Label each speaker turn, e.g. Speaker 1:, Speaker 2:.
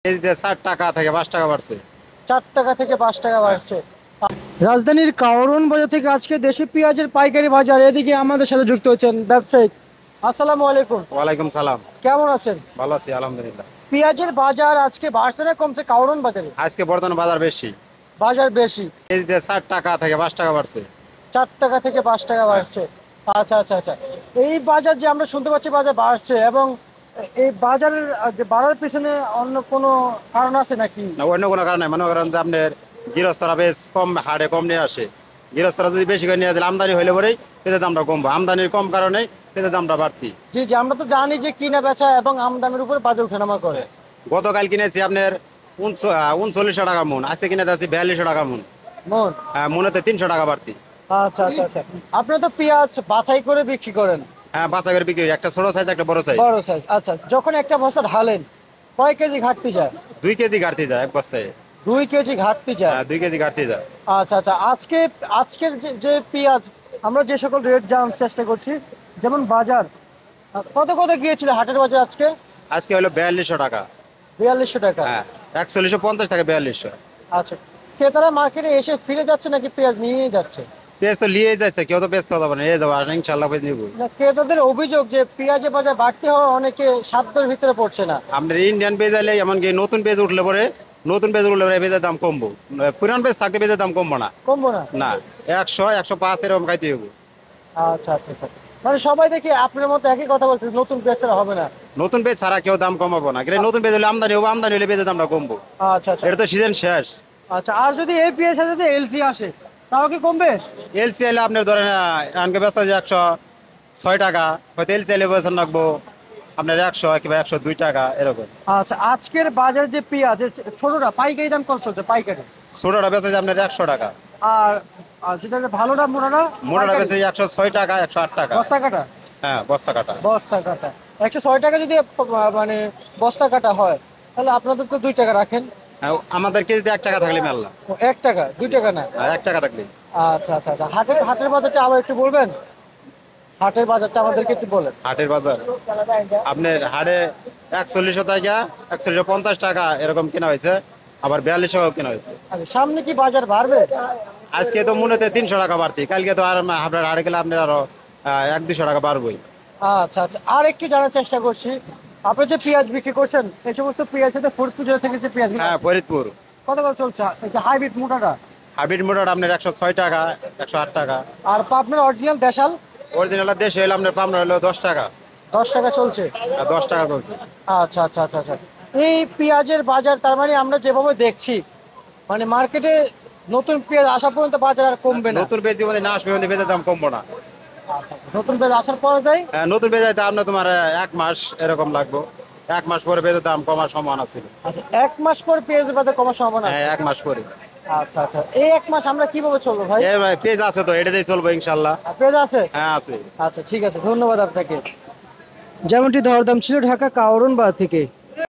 Speaker 1: কেজিতে 4 টাকা থেকে 5 টাকা বাড়ছে।
Speaker 2: 4 টাকা থেকে 5 টাকা বাড়ছে। রাজধানীর কাওরন বাজার থেকে আজকে দেশি পেঁয়াজের পাইকারি বাজার, এদিকে আমাদের সাথে যুক্ত হচ্ছেন ব্যবসায়ী। আসসালামু আলাইকুম।
Speaker 1: ওয়ালাইকুম সালাম।
Speaker 2: কেমন আছেন?
Speaker 1: ভালো আছি আলহামদুলিল্লাহ।
Speaker 2: পেঁয়াজের বাজার আজকে বাড়ছে না কমছে কাওরন বাজারে?
Speaker 1: আজকে বর্তমান বাজার বেশি।
Speaker 2: বাজার বেশি।
Speaker 1: কেজিতে 4 টাকা থেকে 5 টাকা বাড়ছে।
Speaker 2: 4 টাকা থেকে 5 টাকা বাড়ছে। আচ্ছা আচ্ছা আচ্ছা। এই বাজার যে আমরা শুনতে পাচ্ছি বাজার বাড়ছে, এবং এই বাজারের যে বাড়ার পিছনে অন্য কোনো কারণ আছে নাকি?
Speaker 1: না, অন্য কোনো কারণ নাই। মনে করেন যে আপনার গৃহস্থরা বেশ কম হারে কম নিয়ে আসে। গৃহস্থরা যদি বেশি করে নিয়ে দিলে আমদানি হইলে পরেই পেঁয়াজের দামটা কমবে। আমদানির কম কারণে পেঁয়াজের দামটা বাড়তি।
Speaker 2: জি জি, আমরা তো জানি যে কিনা বেচা এবং আমদানির উপরে বাজার ওঠানামা করে।
Speaker 1: গতকাল কিনেছি আপনার 39 টাকা মন, আজকে কিনে যাচ্ছি 42 টাকা মন।
Speaker 2: মন।
Speaker 1: মনেতে 300 টাকা বাড়তি।
Speaker 2: আচ্ছা আচ্ছা আচ্ছা। আপনারা তো পেঁয়াজ বাছাই করে বিক্রি করেন?
Speaker 1: হ্যাঁ, বাসা করে বিক্রি করি। একটা ছোট সাইজ একটা বড় সাইজ।
Speaker 2: বড় সাইজ। আচ্ছা, যখন একটা বস্তা ঢালেন কয় কেজি ঘাটতি যায়?
Speaker 1: 2 কেজি ঘাটতি যায় এক বস্তায়।
Speaker 2: 2 কেজি ঘাটতি যায়।
Speaker 1: হ্যাঁ, 2 কেজি ঘাটতি যায়।
Speaker 2: আচ্ছা আচ্ছা। আজকের যে পেঁয়াজ, আমরা যে সকল রেট জানার চেষ্টা করছি, যেমন বাজার কত কত গিয়েছিল হাটের বাজার আজকে?
Speaker 1: আজকে হলো 4200 টাকা।
Speaker 2: 4200 টাকা।
Speaker 1: হ্যাঁ, 4150 থেকে 4200।
Speaker 2: আচ্ছা, ক্রেতারা মার্কেটে এসে ফিরে যাচ্ছে নাকি পেঁয়াজ নিয়ে যাচ্ছে?
Speaker 1: পেঁয়াজ তো নিয়ে যাচ্ছে, কেউ তো পেঁয়াজ খাওয়া যাবে না, নিয়ে যাবো আর ইনশাল্লাহ পেঁয়াজ নিবো।
Speaker 2: না, ক্রেতাদের অভিযোগ যে পেঁয়াজের বাজার বাড়তি হওয়া অনেকে সাধ্যের ভিতরে পড়ছে না।
Speaker 1: আপনার ইন্ডিয়ান পেঁয়াজ আইলে এমনকি নতুন পেঁয়াজ উঠলে পরে পেঁয়াজের দাম কমবো। পুরান পেঁয়াজ থাকতে পেঁয়াজের দাম কমবো না।
Speaker 2: কমবো না?
Speaker 1: না, 100 105 এরকম খাইতে হবো।
Speaker 2: আচ্ছা আচ্ছা আচ্ছা। মানে সবাই দেখি আপনার মতো একই কথা বলছে, নতুন পেঁয়াজ ছাড়া হবে না।
Speaker 1: নতুন পেঁয়াজ ছাড়া কেউ দাম কমাবো না। নতুন পেঁয়াজ হলে আমদানি হবো, আমদানি হলে পেঁয়াজের দামটা কমবো।
Speaker 2: আচ্ছা আচ্ছা
Speaker 1: এটা তো সিজন শেষ।
Speaker 2: আচ্ছা। আর যদি এই পেঁয়াজ সাথে যদি এলসি আসে তাও কি কমবে?
Speaker 1: এলসি আইলে আপনার ধরেন আনকে ব্যস্ত যে 106 টাকা, হয়তো এলসি আইলে বেতন রাখবো আপনার 100 কিংবা 102 টাকা এরকম।
Speaker 2: আচ্ছা, আজকের বাজার যে পেঁয়াজ ছোটটা পাইকারি দাম কত চলছে পাইকারি?
Speaker 1: ছোটটা বেচা যায় আপনার 100 টাকা।
Speaker 2: আর আর যেটা ভালোটা মোটাটা?
Speaker 1: মোটাটা বেচে 106 টাকা 108 টাকা।
Speaker 2: বস্তা কাটা?
Speaker 1: হ্যাঁ, বস্তা কাটা।
Speaker 2: বস্তা কাটা 106 টাকা যদি মানে বস্তা কাটা হয়, তাহলে আপনাদের তো 2 টাকা রাখেন।
Speaker 1: হ্যাঁ, আমাদের কেজিতে 1 টাকা থাকলে মেললা।
Speaker 2: 1 টাকা 2 টাকা না?
Speaker 1: 1 টাকা থাকলে।
Speaker 2: আচ্ছা আচ্ছা আচ্ছা। হাটের বাজারটা আবার একটু বলবেন? হাটের বাজারটা আমাদেরকে একটু বলেন।
Speaker 1: হাটের বাজার আপনার হাটে 4100 টাকা 4150 টাকা এরকম কেনা হয়েছে, আবার 4200 টাকাও কেনা হয়েছে।
Speaker 2: আচ্ছা, সামনে কি বাজার বাড়বে?
Speaker 1: আজকে তো মূলত 300 টাকা বাড়তি, কালকে তো আর আপনার হাটে গেলে আপনার আরো 1-200 টাকা বাড়বই।
Speaker 2: আচ্ছা আচ্ছা। আর একটু জানার চেষ্টা করছি, আপনি যে পেঁয়াজ বিক্রি করছেন এই সমস্ত পেঁয়াজ সাথে ফরিদপুর জেলা থেকে যে পেঁয়াজ
Speaker 1: হ্যাঁ, ফরিদপুর।
Speaker 2: কত কত চলছে এই যে হাইব্রিড মোটাটা?
Speaker 1: হাইব্রিড মোটাটা আপনার 106 টাকা 108 টাকা।
Speaker 2: আর পাবনার অরিজিনাল দেশাল?
Speaker 1: অরিজিনাল দেশে হলে আপনার পাবনা হলো 10 টাকা।
Speaker 2: 10 টাকা চলছে?
Speaker 1: 10 টাকা চলছে।
Speaker 2: আচ্ছা আচ্ছা আচ্ছা আচ্ছা। এই পেঁয়াজের বাজার তার মানে আমরা যেভাবে দেখছি, মানে মার্কেটে নতুন পেঁয়াজ আসা পর্যন্ত বাজার আর কমবে না?
Speaker 1: নতুন পেঁয়াজ জীবনে না আসবে, পেঁয়াজের দাম কমবো না।
Speaker 2: আচ্ছা আচ্ছা। নতুন পেঁয়াজ আসার পরে দেয়?
Speaker 1: নতুন পেঁয়াজ আইতে আপনার তোমার 1 মাস এরকম লাগবে। 1 মাস পরে পেঁয়াজের দাম কমার সম্ভাবনা ছিল।
Speaker 2: আচ্ছা, 1 মাস পর পেঁয়াজের বাজার কমার সম্ভাবনা আছে?
Speaker 1: হ্যাঁ, 1 মাস পরে।
Speaker 2: আচ্ছা আচ্ছা। এই 1 মাস আমরা কিভাবে চলবো ভাই?
Speaker 1: ভাই পেঁয়াজ আছে তো, এটাতেই চলবো ইনশাল্লাহ।
Speaker 2: পেঁয়াজ আছে?
Speaker 1: হ্যাঁ, আছে।
Speaker 2: আচ্ছা ঠিক আছে, ধন্যবাদ আপনাকে। যেমনটি দরদাম ছিল ঢাকা কাওরন বাজার থেকে।